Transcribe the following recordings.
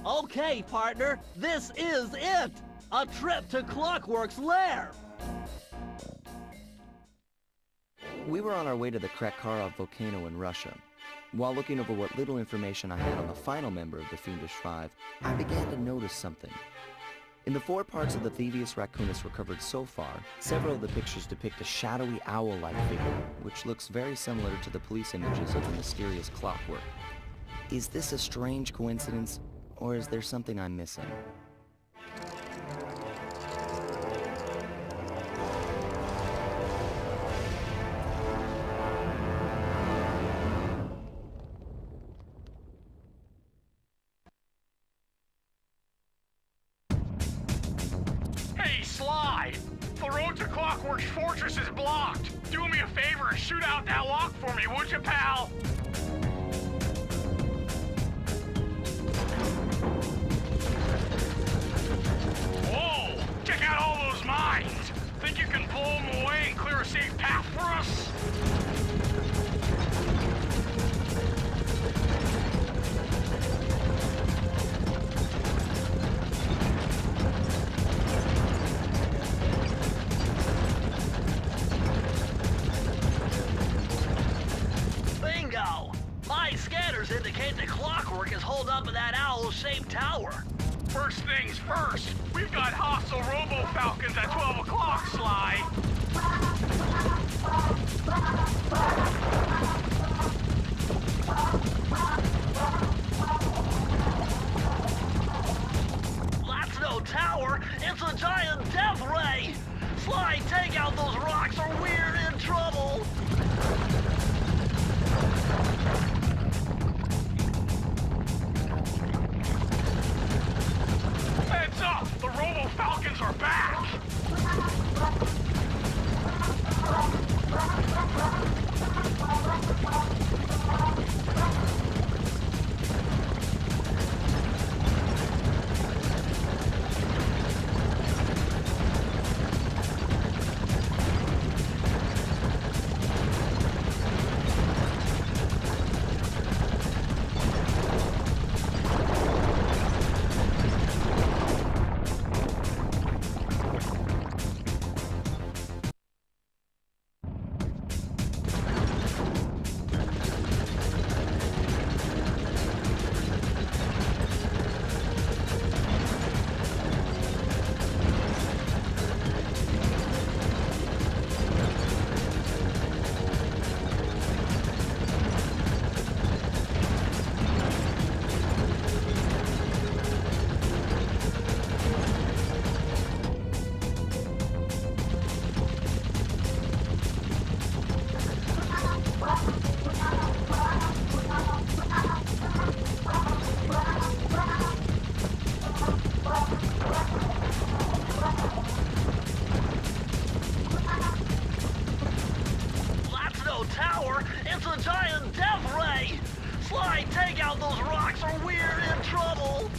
Okay, partner, this is it! A trip to Clockwork's lair! We were on our way to the Krakkarov volcano in Russia. While looking over what little information I had on the final member of the Fiendish Five, I began to notice something. In the 4 parts of the Thievius Raccoonus recovered so far, several of the pictures depict a shadowy owl-like figure, which looks very similar to the police images of the mysterious Clockwork. Is this a strange coincidence, or is there something I'm missing? Hey, Sly! The road to Clockwork's fortress is blocked! Do me a favor and shoot out that lock for me, would you, pal? Whoa! Check out all those mines! Think you can blow them away and clear a safe path for us? Bingo! My scanners indicate the Clockwork is holed up in that owl-shaped tower. First things first, we've got hostile robo-falcons at 12 o'clock, Sly. That's no tower, it's a giant death ray! Sly, take out those rocks or we're in trouble! Heads up! The robo-falcons are back! That's no tower, it's a giant death ray! Sly, take out those rocks or we're in trouble!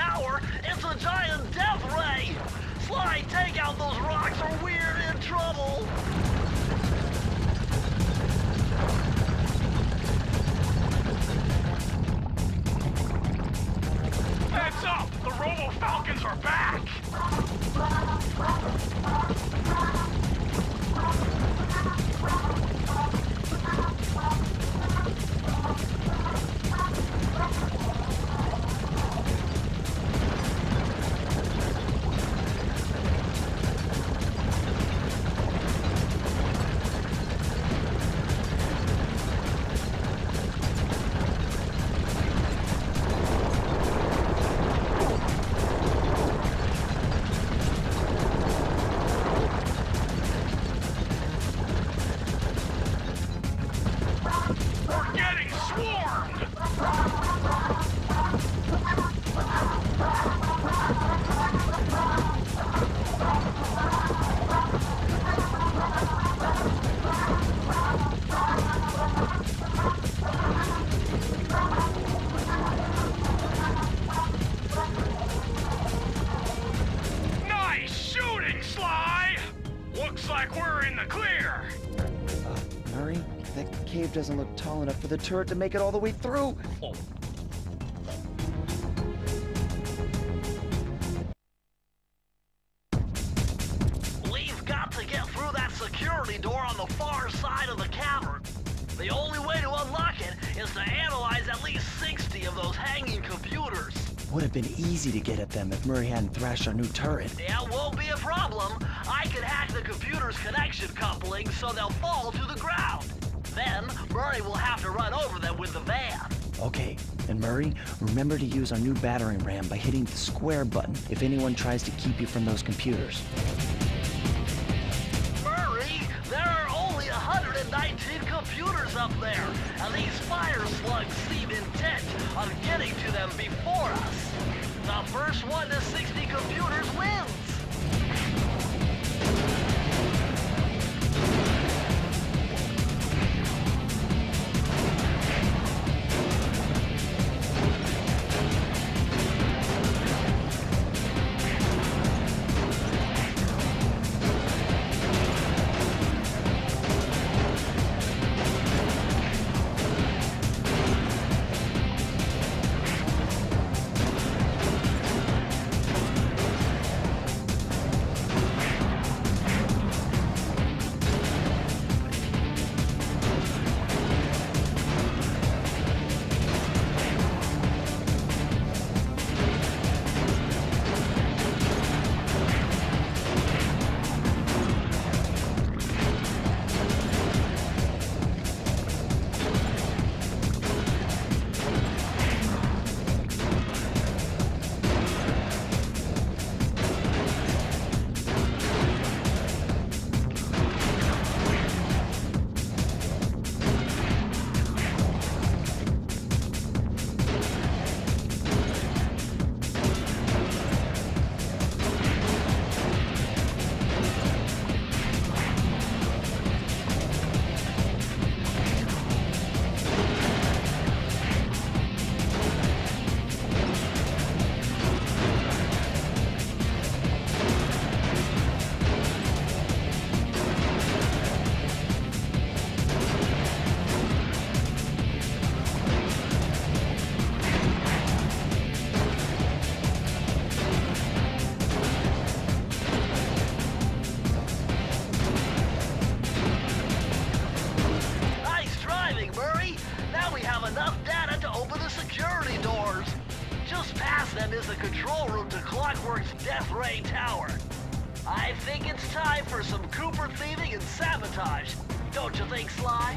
tower, it's a giant death ray! Sly, take out those rocks or we're in trouble! Heads up! The Robo Falcons are back! We're getting swarmed! Nice shooting, Sly! Looks like we're in the clear. Murray, that cave doesn't look tall enough for the turret to make it all the way through. We've got to get through that security door on the far side of the cavern. The only way to unlock it is to analyze at least 60 of those hanging computers. Would have been easy to get at them if Murray hadn't thrashed our new turret. Yeah, won't be a problem. I can hack the computer's connection coupling so they'll fall to the ground. Then, Murray will have to run over them with the van. Okay, and Murray, remember to use our new battering ram by hitting the square button if anyone tries to keep you from those computers. Murray, there are only 119 computers up there, and these fire slugs seem intent on getting to them before us. The first one to 60 computers wins. Death Ray Tower. I think it's time for some Cooper thieving and sabotage. Don't you think, Sly?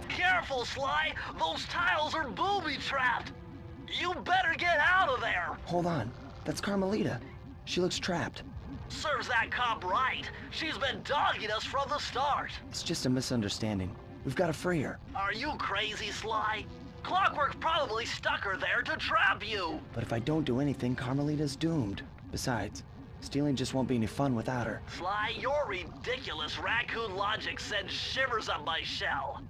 Careful, Sly! Those tiles are booby-trapped! You better get out of there! Hold on. That's Carmelita. She looks trapped. Serves that cop right. She's been dogging us from the start. It's just a misunderstanding. We've got to free her. Are you crazy, Sly? Clockwork probably stuck her there to trap you. But if I don't do anything, Carmelita's doomed. Besides, Stealing just won't be any fun without her. Sly, your ridiculous raccoon logic sends shivers up my shell.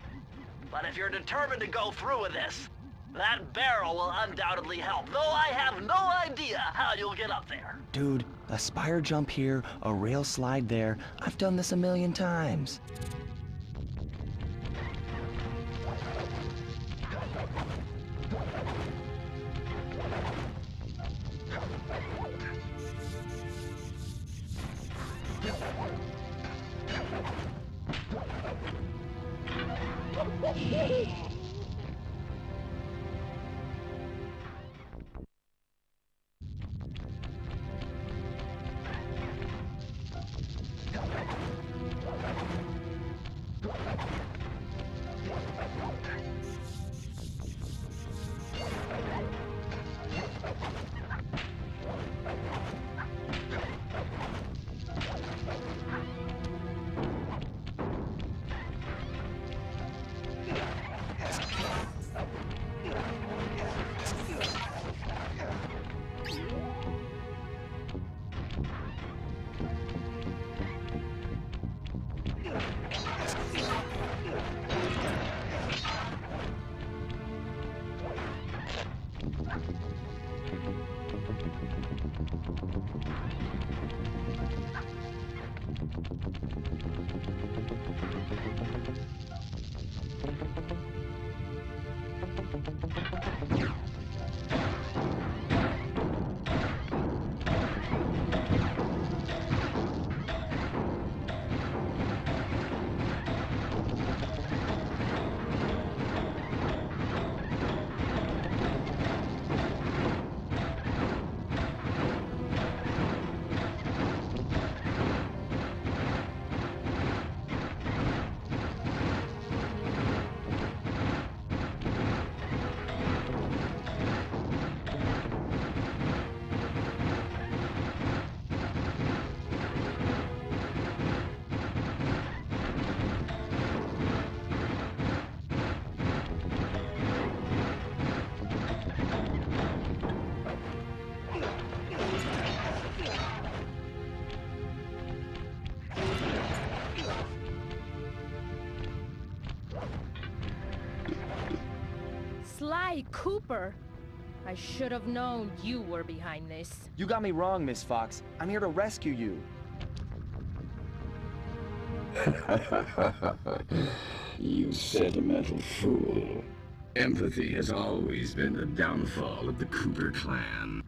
But if you're determined to go through with this, that barrel will undoubtedly help, though I have no idea how you'll get up there. Dude, a spire jump here, a rail slide there. I've done this a million times. Sly Cooper! I should have known you were behind this. You got me wrong, Miss Fox. I'm here to rescue you. You sentimental fool. Empathy has always been the downfall of the Cooper clan.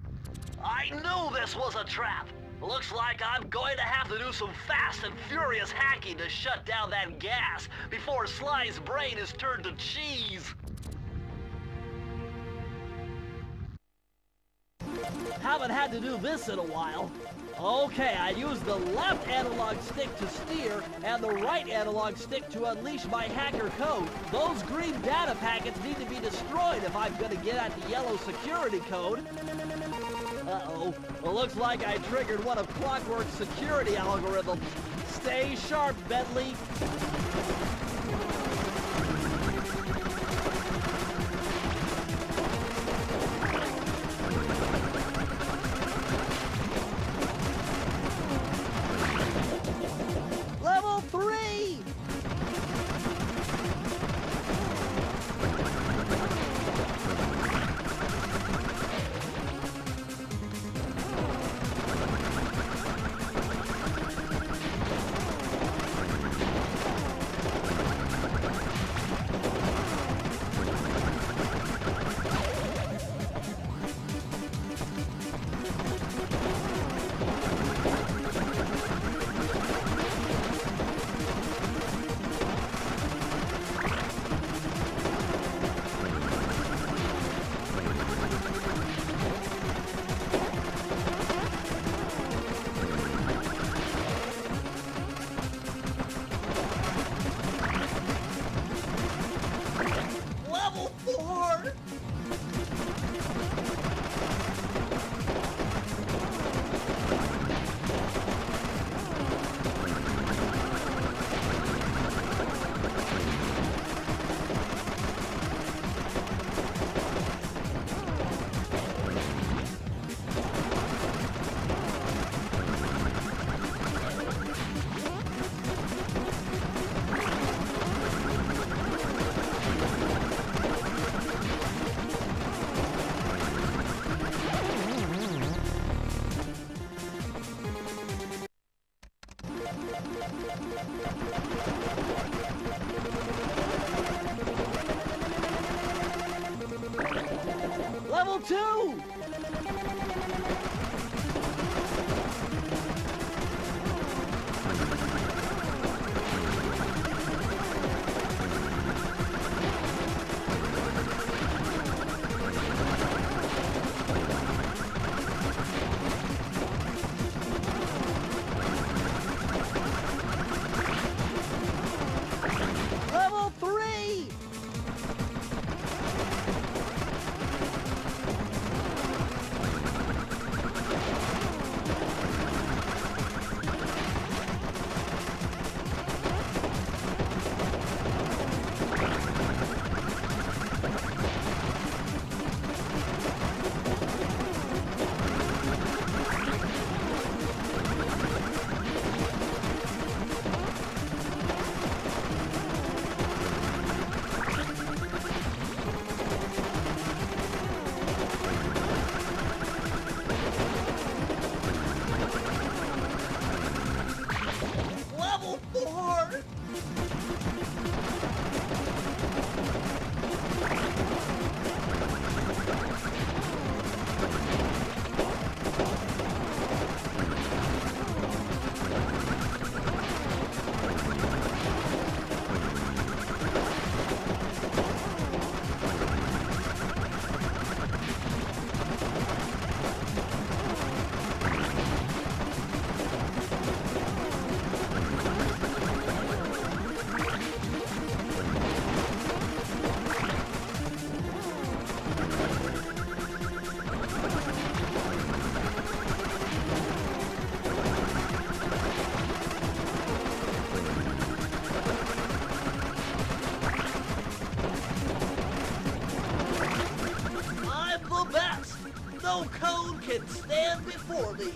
I knew this was a trap. Looks like I'm going to have to do some fast and furious hacking to shut down that gas before Sly's brain is turned to cheese. Haven't had to do this in a while. Okay, I use the left analog stick to steer and the right analog stick to unleash my hacker code. Those green data packets need to be destroyed if I'm gonna get at the yellow security code. Uh-oh. Well, looks like I triggered one of Clockwork's security algorithms. Stay sharp, Bentley. Level 3! Level 2! Level 3! Level 4! I'm the best! No code can stand before me!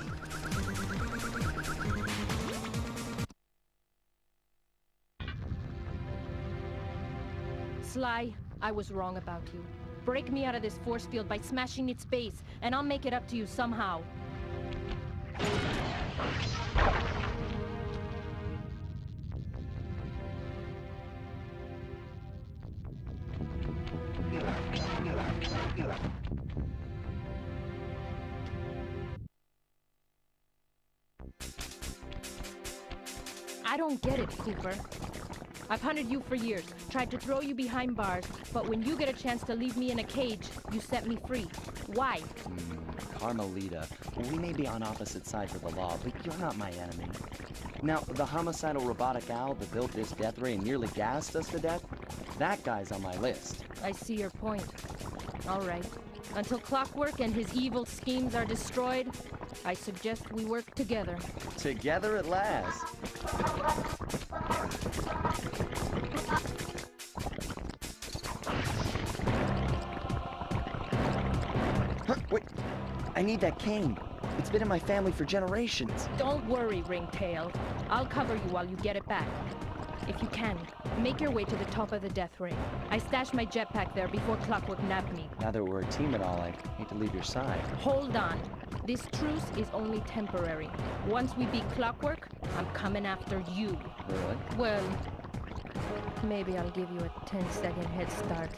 Sly, I was wrong about you. Break me out of this force field by smashing its base, and I'll make it up to you somehow. I don't get it, Cooper. I've hunted you for years, tried to throw you behind bars, but when you get a chance to leave me in a cage, you set me free. Why? Carmelita, we may be on opposite sides of the law, but you're not my enemy. Now, the homicidal robotic owl that built this death ray and nearly gassed us to death, that guy's on my list. I see your point. All right. Until Clockwork and his evil schemes are destroyed, I suggest we work together. Together at last. Huh, wait, I need that cane. It's been in my family for generations. Don't worry, Ringtail. I'll cover you while you get it back. If you can, make your way to the top of the death ray. I stashed my jetpack there before Clockwork nabbed me. Now that we're a team and all, I hate to leave your side. Hold on. This truce is only temporary. Once we beat Clockwork, I'm coming after you. Really? Well, maybe I'll give you a 10-second head start.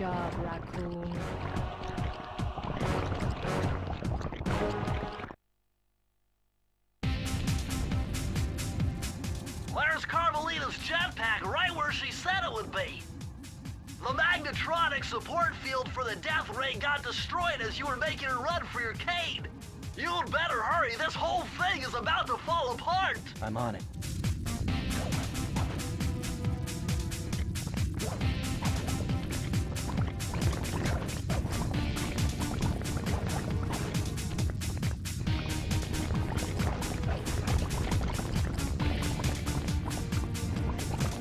job, Raccoon. There's Carmelita's jetpack right where she said it would be. The magnetronic support field for the death ray got destroyed as you were making a run for your cane. You'd better hurry. This whole thing is about to fall apart. I'm on it.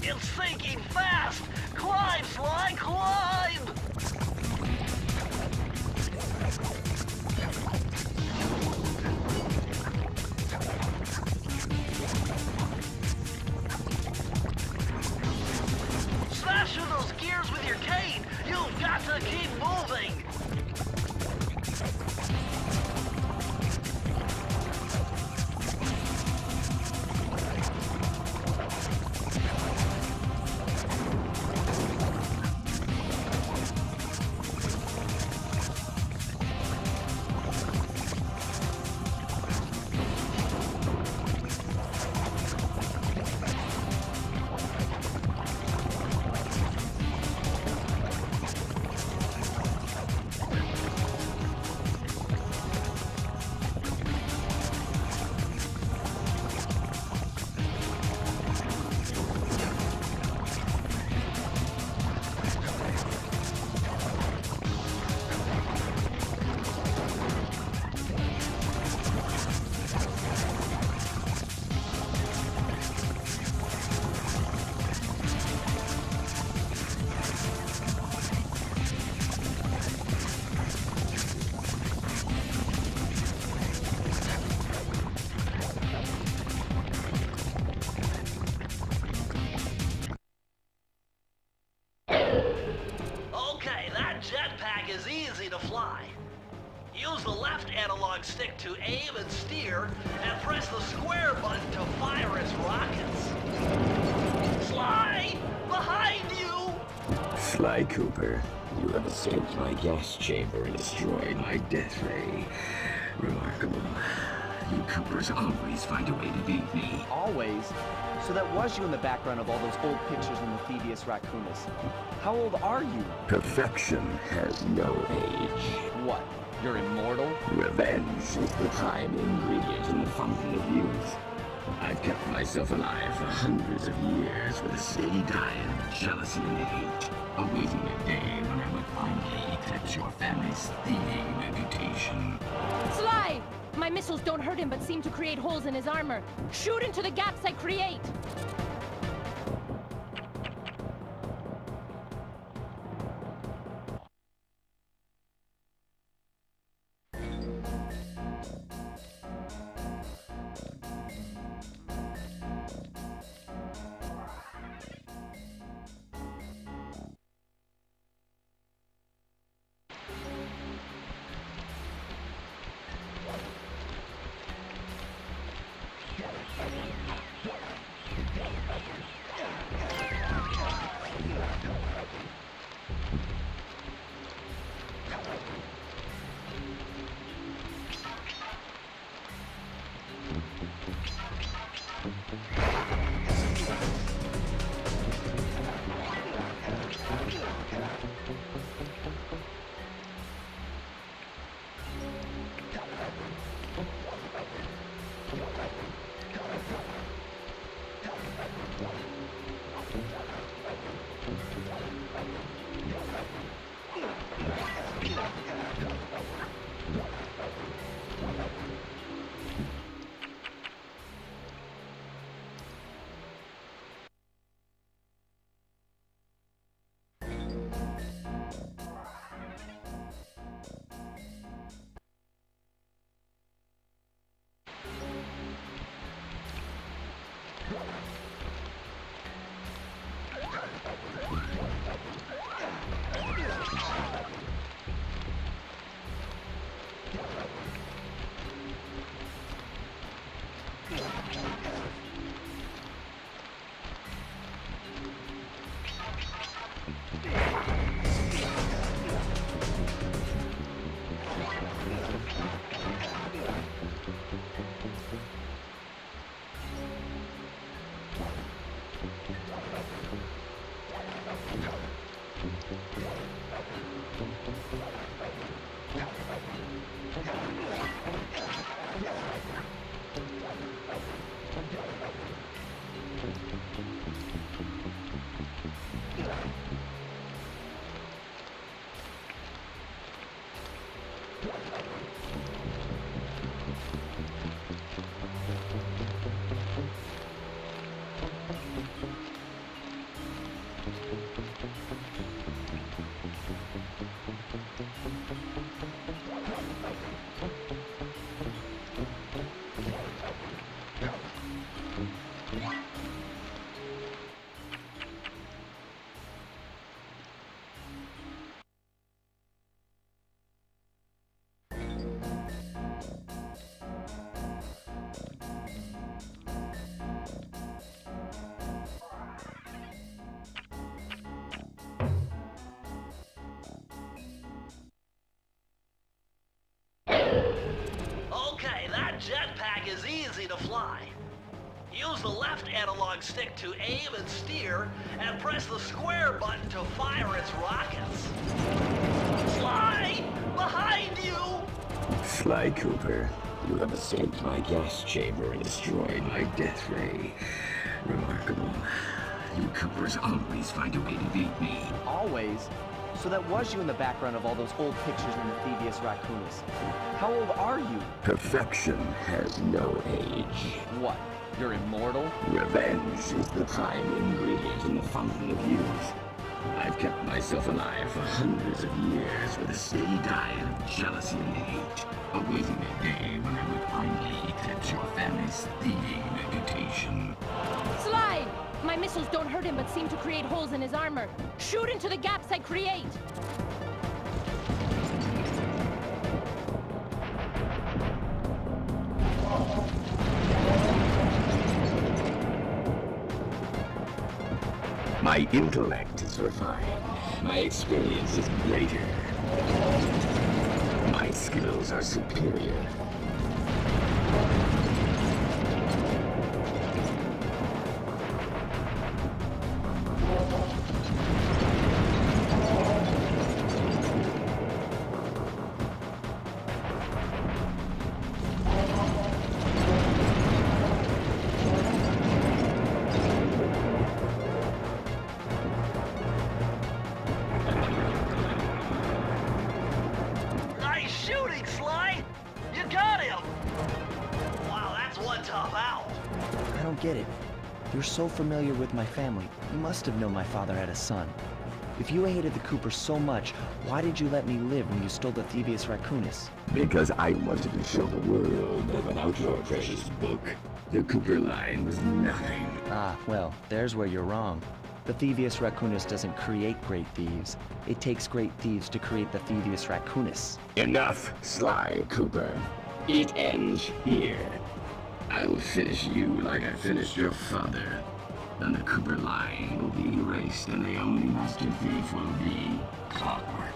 It's sinking fast. Climb, Sly, climb! Smash through those gears with your cane. You've got to keep moving. Okay, that jetpack is easy to fly. Use the left analog stick to aim and steer, and press the square button to fire its rockets. Sly! Behind you! Sly Cooper, you have escaped my gas chamber and destroyed my death ray. Remarkable. You Coopers always find a way to beat me. Always? So that was you in the background of all those old pictures in the Thedius Raccoonus. How old are you? Perfection has no age. What? You're immortal? Revenge is the prime ingredient in the fountain of youth. I've kept myself alive for hundreds of years with a steady diet of jealousy and hate, awaiting a day when I would finally eclipse your family's thieving reputation. Sly! My missiles don't hurt him but seem to create holes in his armor. Shoot into the gaps I create! analog stick to aim and steer, and press the square button to fire its rockets. Sly! Behind you! Sly Cooper, you have escaped my gas chamber and destroyed my death ray. Remarkable. You Coopers always find a way to beat me. Always? So that was you in the background of all those old pictures in the Thievius Raccoonus. How old are you? Perfection has no age. What? You're immortal? Revenge is the prime ingredient in the fountain of youth. I've kept myself alive for hundreds of years with a steady diet of jealousy and hate, awaiting the day when I would finally eclipse your family's thieving reputation. Sly! My missiles don't hurt him but seem to create holes in his armor. Shoot into the gaps I create! My intellect is refined. My experience is greater. My skills are superior. Nice shooting, Sly! You got him! Wow, that's one tough owl. I don't get it. You're so familiar with my family. You must have known my father had a son. If you hated the Coopers so much, why did you let me live when you stole the Thievius Raccoonus? Because I wanted to show the world that without your precious book, the Cooper line was nothing. Ah, well, there's where you're wrong. The Thievius Raccoonus doesn't create great thieves. It takes great thieves to create the Thievius Raccoonus. Enough, Sly Cooper. It ends here. I will finish you like I finished your father. Then the Cooper line will be erased and the only master thief will be Clockwork.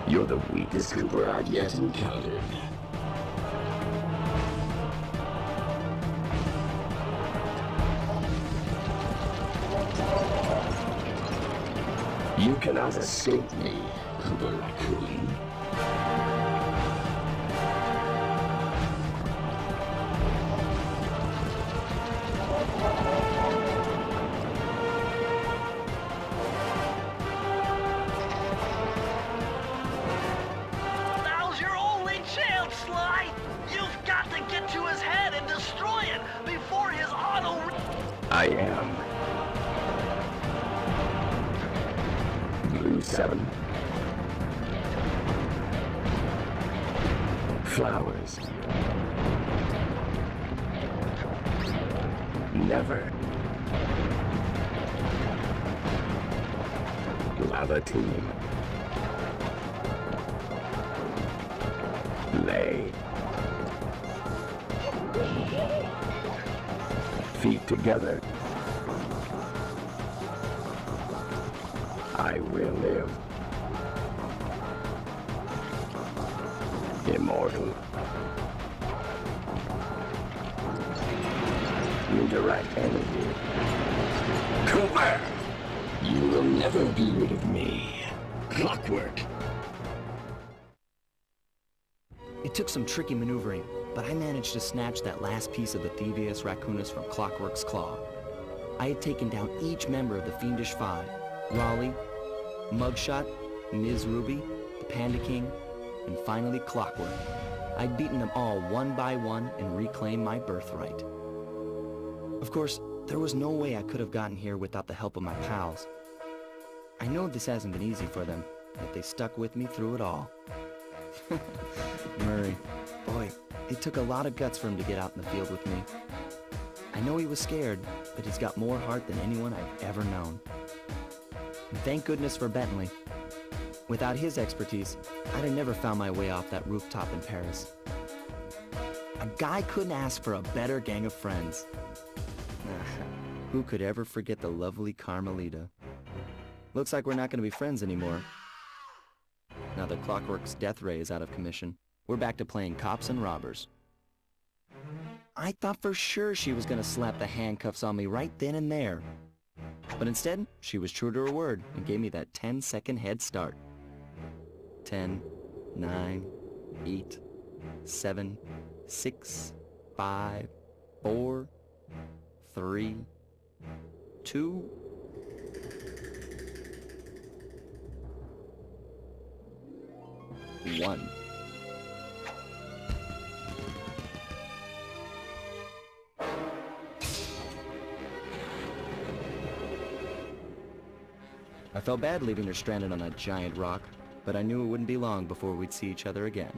You're the weakest Cooper I've yet encountered. You cannot escape me, Cooper Raccoon. Now's your only chance, Sly! You've got to get to his head and destroy it before his auto... I am. Blue 7. Flowers. Never. Lava team. Lay. Feet together. I will live. Immortal. Redirect energy. Cooper! You will never be rid of me. Clockwork. It took some tricky maneuvering, but I managed to snatch that last piece of the Thievius Raccoonus from Clockwork's claw. I had taken down each member of the Fiendish Five: Raleigh, Mugshot, Ms. Ruby, the Panda King, and finally Clockwork. I'd beaten them all one by one and reclaimed my birthright. Of course, there was no way I could have gotten here without the help of my pals. I know this hasn't been easy for them, but they stuck with me through it all. Murray, boy, it took a lot of guts for him to get out in the field with me. I know he was scared, but he's got more heart than anyone I've ever known. Thank goodness for Bentley. Without his expertise, I'd have never found my way off that rooftop in Paris. A guy couldn't ask for a better gang of friends. Who could ever forget the lovely Carmelita? Looks like we're not going to be friends anymore. Now that Clockwork's death ray is out of commission, we're back to playing cops and robbers. I thought for sure she was going to slap the handcuffs on me right then and there. But instead, she was true to her word and gave me that 10-second head start. 10, 9, 8, 7, 6, 5, 4, 3, 2... One. I felt bad leaving her stranded on that giant rock, but I knew it wouldn't be long before we'd see each other again.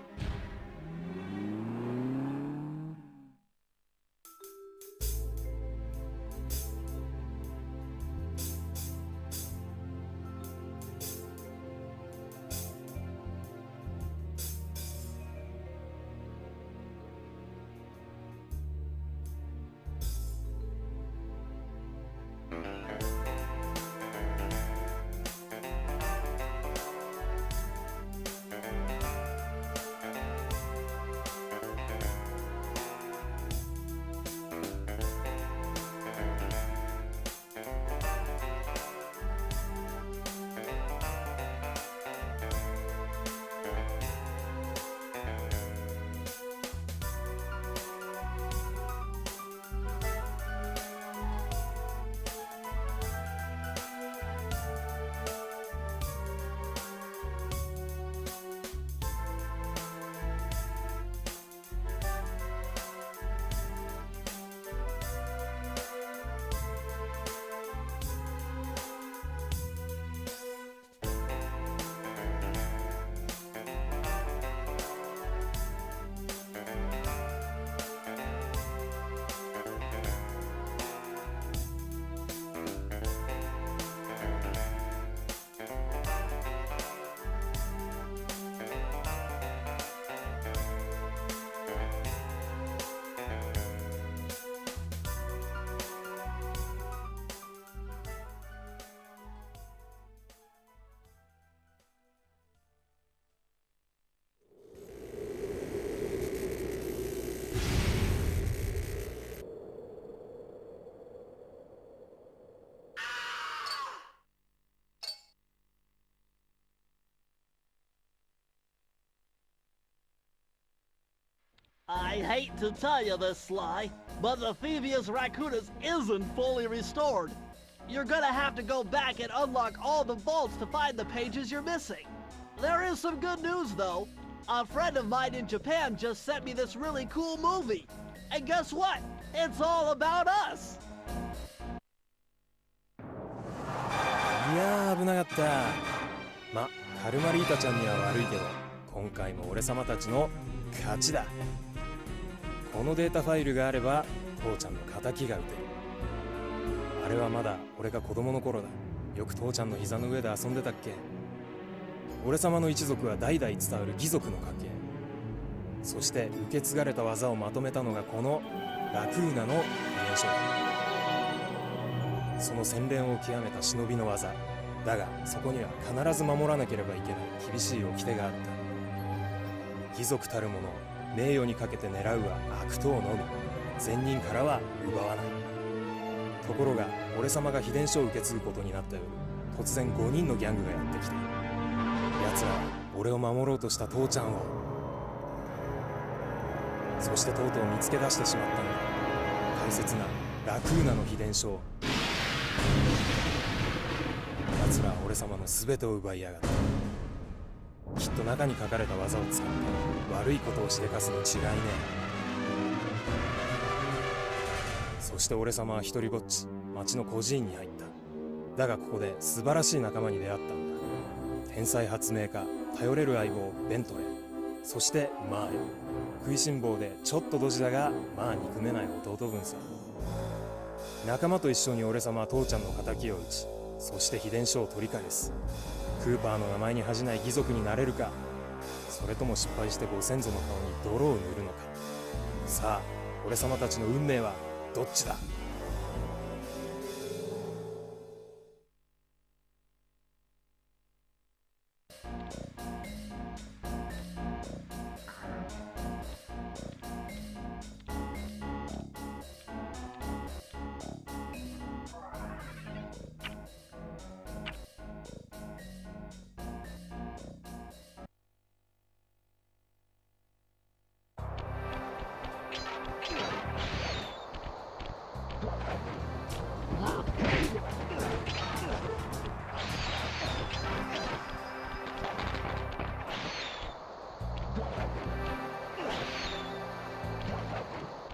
I hate to tell you this, Sly, but the Thievius Raccoonus isn't fully restored. You're gonna have to go back and unlock all the vaults to find the pages you're missing. There is some good news, though. A friend of mine in Japan just sent me this really cool movie. And guess what? It's all about us! いやー危なかった。ま、カルマリータちゃんには悪いけど、今回も俺様たちの勝ちだ。このデータファイルがあれば父ちゃんの仇が撃てる。あれはまだ俺が子供の頃だ。よく父ちゃんの膝の上で遊んでたっけ。俺様の一族は代々伝わる義族の家系。そして受け継がれた技をまとめたのがこのラクーナの現象だ。その洗練を極めた忍びの技だが、そこには必ず守らなければいけない厳しい掟があった。義族たる者を名誉にかけて狙うは悪党のみ、善人からは奪わない。ところが俺様が秘伝書を受け継ぐことになった夜、突然5人のギャングがやってきた。奴らは俺を守ろうとした父ちゃんを、そしてとうとう見つけ出してしまったんだ。大切なラクーナの秘伝書を。奴らは俺様の全てを奪いやがった。きっと中に書かれた技を使って悪いことをしでかすに違いねえ。そして俺様は一人ぼっち町の孤児院に入った。だがここで素晴らしい仲間に出会ったんだ。天才発明家、頼れる相棒ベントレー、そしてマーヨ。食いしん坊でちょっとドジだがまあ憎めない弟分さ。仲間と一緒に俺様は父ちゃんの仇を討ち、そして秘伝書を取り返す。クーパーの名前に恥じない義族になれるか、それとも失敗してご先祖の顔に泥を塗るのか。さあ、俺様たちの運命はどっちだ。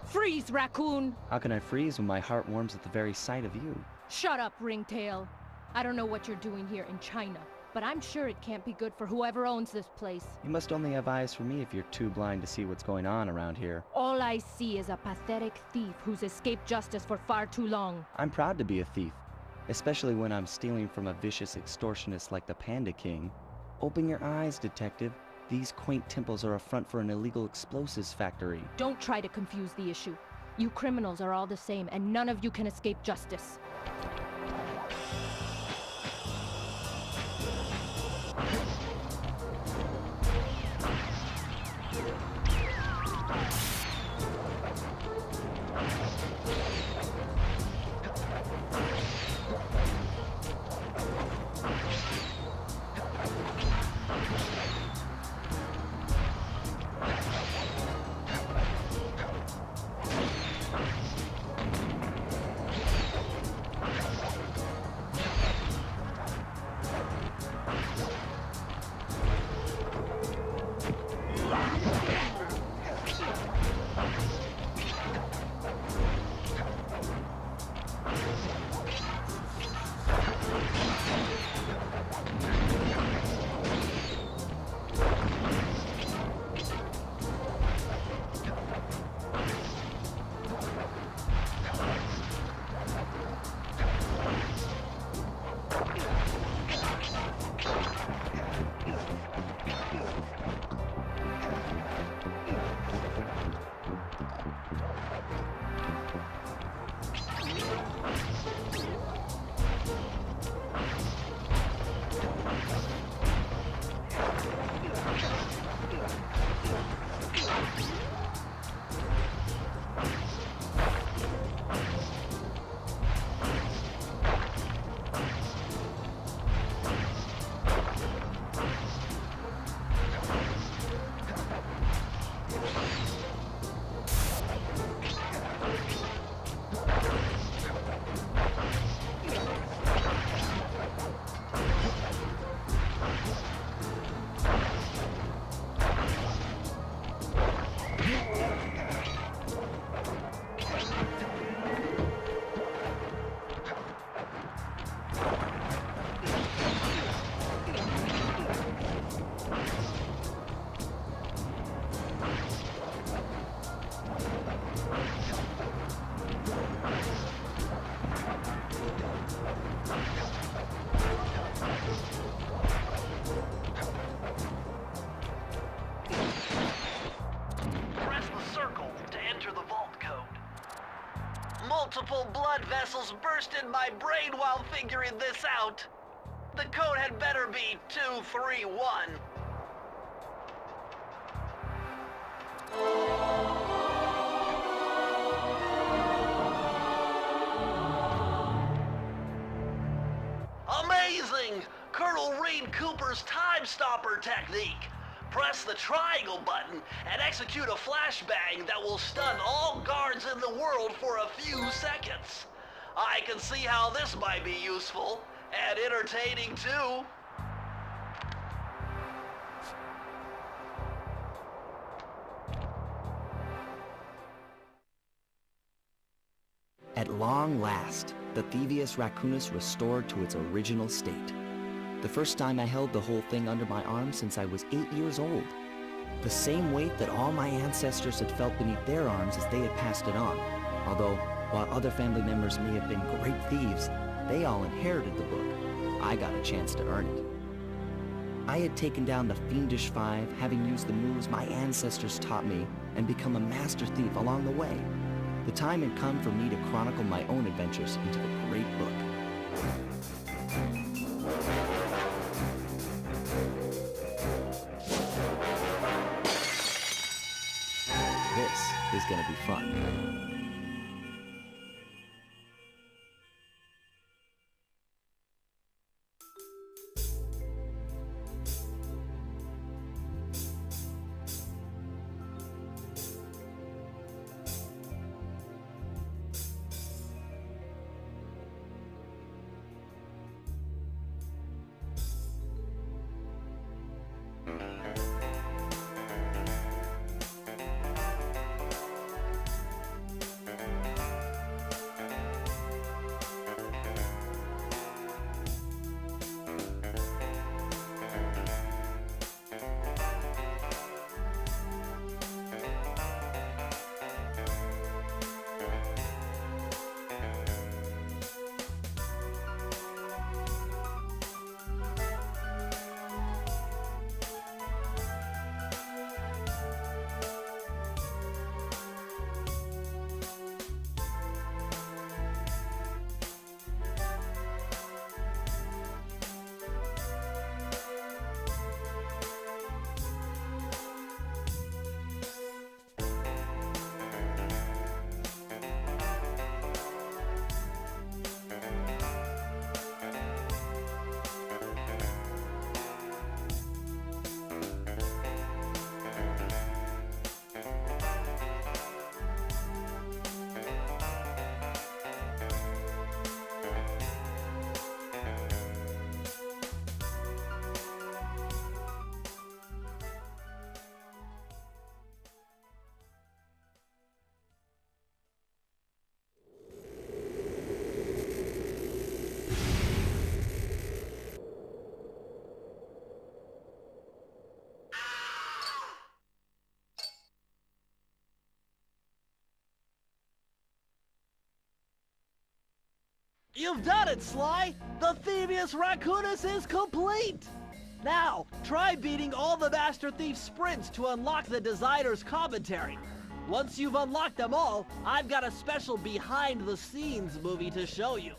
Freeze, Raccoon! How can I freeze when my heart warms at the very sight of you? Shut up, Ringtail. I don't know what you're doing here in China, but I'm sure it can't be good for whoever owns this place. You must only have eyes for me if you're too blind to see what's going on around here. All I see is a pathetic thief who's escaped justice for far too long. I'm proud to be a thief, especially when I'm stealing from a vicious extortionist like the Panda King. Open your eyes, detective. These quaint temples are a front for an illegal explosives factory. Don't try to confuse the issue. You criminals are all the same, and none of you can escape justice. Multiple blood vessels burst in my brain while figuring this out. The code had better be 231. Amazing! Colonel Reed Cooper's time stopper technique. Press the triangle button and execute a flashbang that will stun all guards in the world for a few seconds. I can see how this might be useful and entertaining too. At long last, the Thievius Raccoonus restored to its original state. The first time I held the whole thing under my arm since I was 8 years old. The same weight that all my ancestors had felt beneath their arms as they had passed it on. Although, while other family members may have been great thieves, They all inherited the book. I got a chance to earn it. I had taken down the Fiendish Five, having used the moves my ancestors taught me, and become a master thief along the way. The time had come for me to chronicle my own adventures into the great book. This is gonna be fun. You've done it, Sly! The Thievius Raccoonus is complete! Now, try beating all the Master Thief sprints to unlock the designer's commentary. Once you've unlocked them all, I've got a special behind-the-scenes movie to show you.